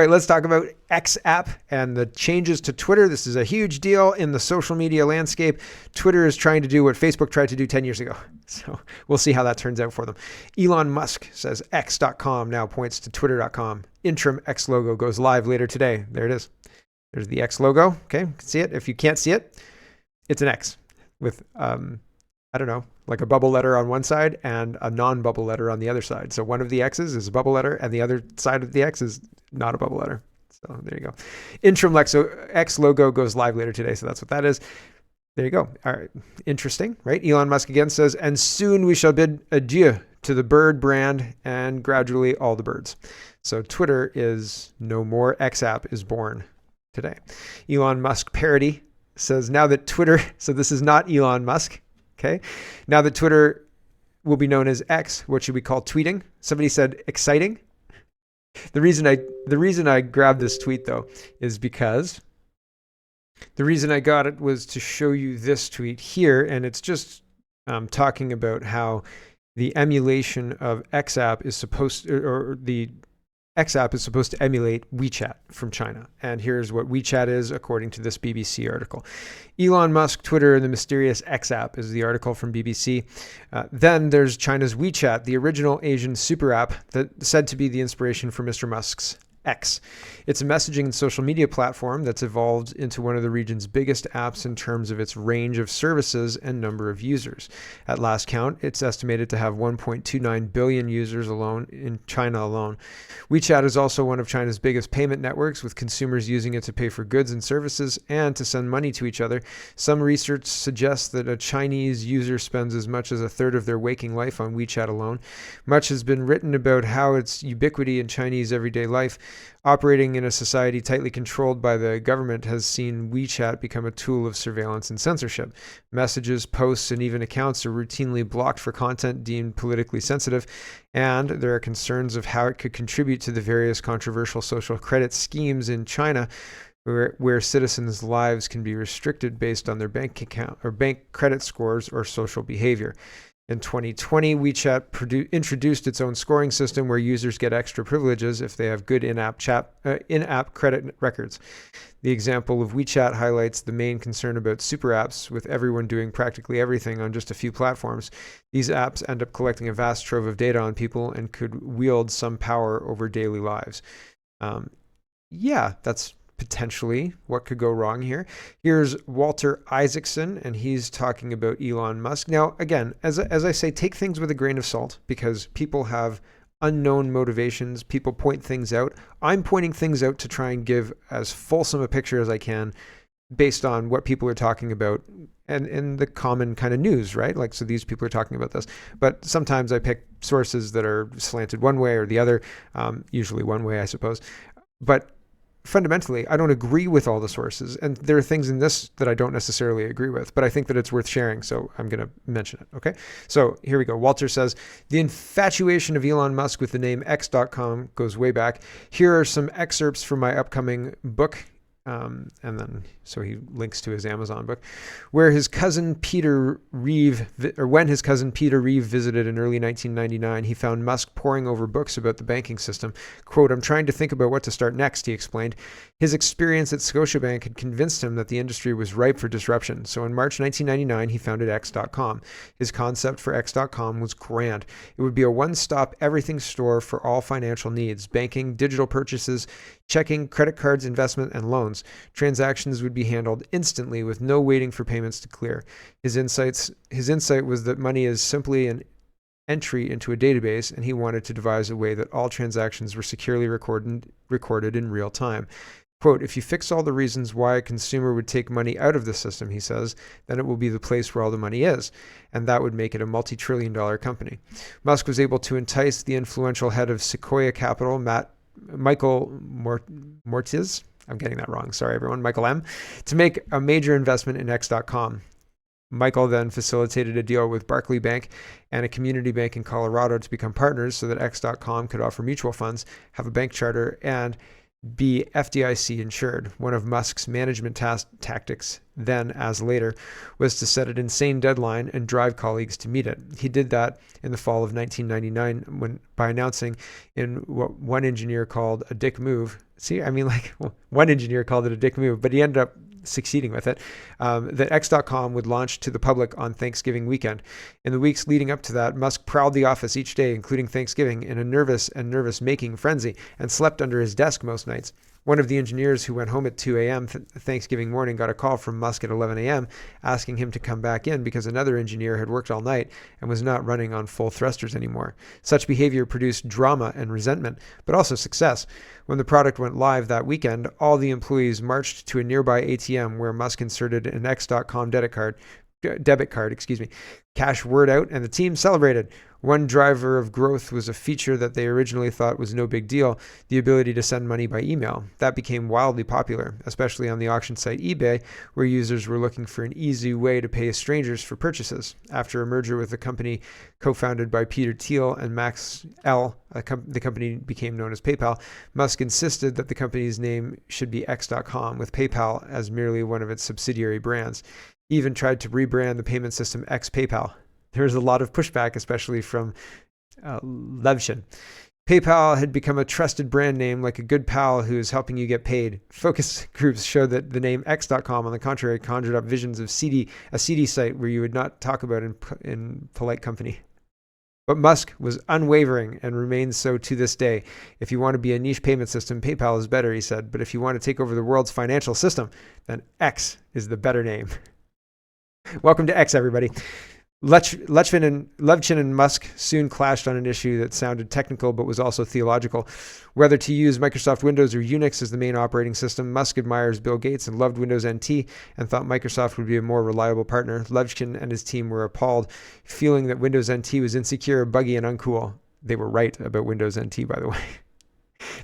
All right, let's talk about X app and the changes to Twitter. This is a huge deal in the social media landscape. Twitter is trying to do what Facebook tried to do 10 years ago. So we'll see how that turns out for them. Elon Musk says X.com now points to Twitter.com. Interim X logo goes live later today. There it is. There's the X logo. Okay, you can see it. If you can't see it, it's an X with, I don't know, like a bubble letter on one side and a non-bubble letter on the other side. So one of the X's is a bubble letter and the other side of the X is not a bubble letter. So there you go. Interim X logo goes live later today. So that's what that is. There you go. All right. Interesting, right? Elon Musk again says, and soon we shall bid adieu to the bird brand and gradually all the birds. So Twitter is no more. X app is born today. Elon Musk parody says now that Twitter, so this is not Elon Musk. Okay. Now that Twitter will be known as X, what should we call tweeting? Somebody said exciting. The reason I grabbed this tweet though is because the reason I got it was to show you this tweet here, and it's just talking about how the emulation of X app is supposed to, or the X app is supposed to emulate WeChat from China. And here's what WeChat is according to this BBC article. Elon Musk, Twitter, and the mysterious X app is the article from BBC. Then there's China's WeChat, the original Asian super app that said to be the inspiration for Mr. Musk's X. It's a messaging and social media platform that's evolved into one of the region's biggest apps in terms of its range of services and number of users. At last count, it's estimated to have 1.29 billion users alone in China alone. WeChat is also one of China's biggest payment networks, with consumers using it to pay for goods and services and to send money to each other. Some research suggests that a Chinese user spends as much as a third of their waking life on WeChat alone. Much has been written about how its ubiquity in Chinese everyday life. Operating in a society tightly controlled by the government has seen WeChat become a tool of surveillance and censorship. Messages, posts, and even accounts are routinely blocked for content deemed politically sensitive, and there are concerns of how it could contribute to the various controversial social credit schemes in China, where citizens' lives can be restricted based on their bank account or bank credit scores or social behavior. In 2020, WeChat introduced its own scoring system where users get extra privileges if they have good in-app credit records. The example of WeChat highlights the main concern about super apps, with everyone doing practically everything on just a few platforms. These apps end up collecting a vast trove of data on people and could wield some power over daily lives. Yeah, that's potentially what could go wrong here. Here's Walter Isaacson, and he's talking about Elon Musk. Now, again, as I say, take things with a grain of salt, because people have unknown motivations. People point things out. I'm pointing things out to try and give as fulsome a picture as I can based on what people are talking about and in the common kind of news, right? Like, so these people are talking about this, but sometimes I pick sources that are slanted one way or the other, usually one way, I suppose. But fundamentally, I don't agree with all the sources, and there are things in this that I don't necessarily agree with, but I think that it's worth sharing, so I'm going to mention it, okay? So here we go. Walter says, the infatuation of Elon Musk with the name X.com goes way back. Here are some excerpts from my upcoming book, and then so he links to his Amazon book, when his cousin Peter Reeve visited in early 1999, he found Musk poring over books about the banking system. Quote, I'm trying to think about what to start next, he explained. His experience at Scotiabank had convinced him that the industry was ripe for disruption. So in March 1999, he founded X.com. His concept for X.com was grand. It would be a one-stop everything store for all financial needs: banking, digital purchases, checking, credit cards, investment, and loans. Transactions would be handled instantly with no waiting for payments to clear. His insight was that money is simply an entry into a database, and he wanted to devise a way that all transactions were securely recorded in real time. Quote, if you fix all the reasons why a consumer would take money out of the system, he says, then it will be the place where all the money is, and that would make it a multi-trillion-dollar company. Musk was able to entice the influential head of Sequoia Capital, Michael Mortiz, I'm getting that wrong, sorry everyone, Michael M., to make a major investment in X.com. Michael then facilitated a deal with Barclay Bank and a community bank in Colorado to become partners so that X.com could offer mutual funds, have a bank charter, and be FDIC insured. One of Musk's management tactics, then as later, was to set an insane deadline and drive colleagues to meet it. He did that in the fall of 1999 by announcing in what one engineer called a dick move, See, I mean, like one engineer called it a dick move, but he ended up succeeding with it. That X.com would launch to the public on Thanksgiving weekend. In the weeks leading up to that, Musk prowled the office each day, including Thanksgiving, in a nervous-making frenzy and slept under his desk most nights. One of the engineers who went home at 2 a.m. Thanksgiving morning got a call from Musk at 11 a.m. asking him to come back in because another engineer had worked all night and was not running on full thrusters anymore. Such behavior produced drama and resentment, but also success. When the product went live that weekend, all the employees marched to a nearby ATM where Musk inserted an X.com debit card, cash word out, and the team celebrated. One driver of growth was a feature that they originally thought was no big deal, the ability to send money by email. That became wildly popular, especially on the auction site eBay, where users were looking for an easy way to pay strangers for purchases. After a merger with a company co-founded by Peter Thiel and Max L., the company became known as PayPal. Musk insisted that the company's name should be X.com, with PayPal as merely one of its subsidiary brands. He even tried to rebrand the payment system X PayPal. There was a lot of pushback, especially from Levchin. PayPal had become a trusted brand name, like a good pal who is helping you get paid. Focus groups showed that the name X.com, on the contrary, conjured up visions of a seedy site where you would not talk about in polite company. But Musk was unwavering and remains so to this day. If you want to be a niche payment system, PayPal is better, he said. But if you want to take over the world's financial system, then X is the better name. Welcome to X, everybody. Levchin and Musk soon clashed on an issue that sounded technical but was also theological. Whether to use Microsoft Windows or Unix as the main operating system, Musk admires Bill Gates and loved Windows NT and thought Microsoft would be a more reliable partner. Levchin and his team were appalled, feeling that Windows NT was insecure, buggy, and uncool. They were right about Windows NT, by the way.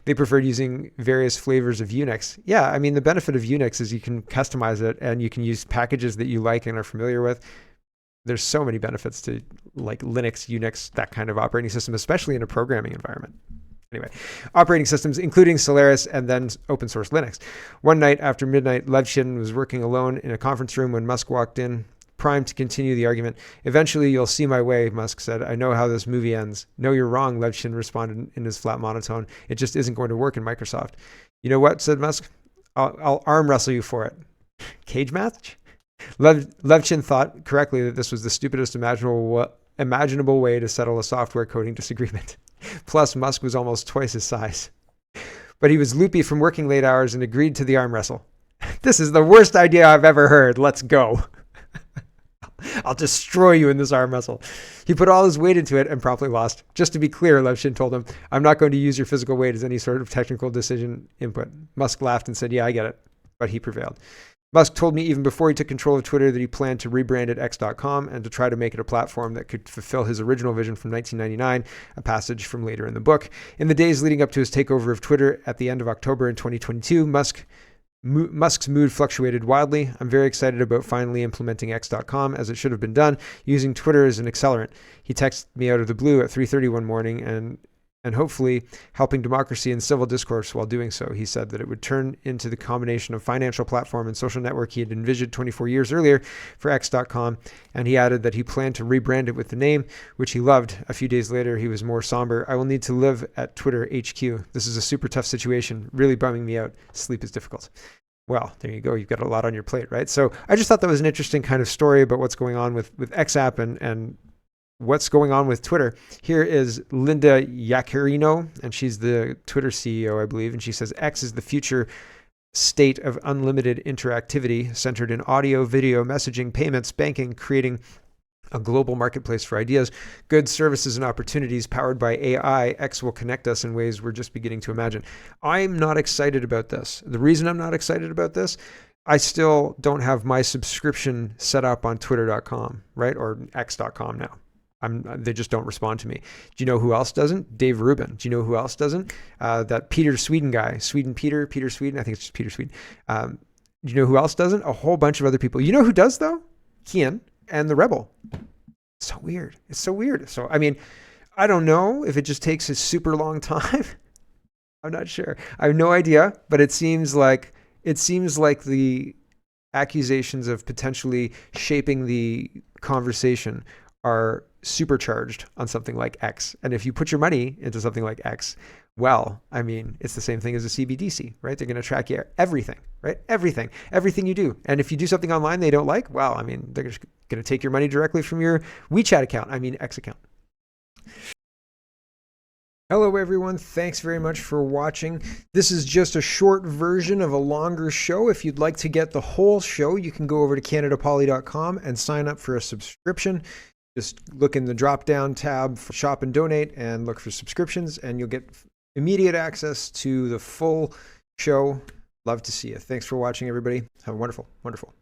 They preferred using various flavors of Unix. Yeah, I mean, the benefit of Unix is you can customize it and you can use packages that you like and are familiar with. There's so many benefits to like Linux, Unix, that kind of operating system, especially in a programming environment. Anyway, operating systems, including Solaris and then open source Linux. One night after midnight, Levchin was working alone in a conference room when Musk walked in, primed to continue the argument. Eventually, you'll see my way, Musk said. I know how this movie ends. No, you're wrong, Levchin responded in his flat monotone. It just isn't going to work in Microsoft. You know what, said Musk? I'll arm wrestle you for it. Cage match? Levchin thought correctly that this was the stupidest imaginable way to settle a software coding disagreement. Plus, Musk was almost twice his size. But he was loopy from working late hours and agreed to the arm wrestle. This is the worst idea I've ever heard. Let's go. I'll destroy you in this arm wrestle. He put all his weight into it and promptly lost. Just to be clear, Levchin told him, I'm not going to use your physical weight as any sort of technical decision input. Musk laughed and said, yeah, I get it. But he prevailed. Musk told me even before he took control of Twitter that he planned to rebrand it X.com and to try to make it a platform that could fulfill his original vision from 1999, a passage from later in the book. In the days leading up to his takeover of Twitter at the end of October in 2022, Musk's mood fluctuated wildly. I'm very excited about finally implementing X.com as it should have been done, using Twitter as an accelerant. He texted me out of the blue at 3:30 one morning and hopefully helping democracy and civil discourse while doing so. He said that it would turn into the combination of financial platform and social network he had envisioned 24 years earlier for X.com, and he added that he planned to rebrand it with the name, which he loved. A few days later, he was more somber. I will need to live at Twitter HQ. This is a super tough situation, really bumming me out. Sleep is difficult. Well, there you go. You've got a lot on your plate, right? So I just thought that was an interesting kind of story about what's going on with XApp and what's going on with Twitter. Here is Linda Yaccarino, and she's the Twitter CEO, I believe, and she says, X is the future state of unlimited interactivity centered in audio, video, messaging, payments, banking, creating a global marketplace for ideas, goods, services, and opportunities powered by AI. X will connect us in ways we're just beginning to imagine. I'm not excited about this. The reason I'm not excited about this, I still don't have my subscription set up on twitter.com, right? Or x.com now. They just don't respond to me. Do you know who else doesn't? Dave Rubin. Do you know who else doesn't? That Peter Sweden guy. Peter Sweden. I think it's just Peter Sweden. Do you know who else doesn't? A whole bunch of other people. You know who does, though? Kian and the Rebel. So weird. It's so weird. So, I mean, I don't know if it just takes a super long time. I'm not sure. I have no idea, but it seems like the accusations of potentially shaping the conversation are supercharged on something like X. And if you put your money into something like X, Well, I mean, it's the same thing as a CBDC, right? They're going to track you everything, right? Everything you do. And if you do something online they don't like, well, I mean, they're just going to take your money directly from your WeChat account. I mean, X account. Hello, everyone. Thanks very much for watching. This is just a short version of a longer show. If you'd like to get the whole show, you can go over to CanadaPoly.com and sign up for a subscription. Just look in the drop-down tab for Shop and Donate and look for subscriptions, and you'll get immediate access to the full show. Love to see you. Thanks for watching, everybody. Have a wonderful, wonderful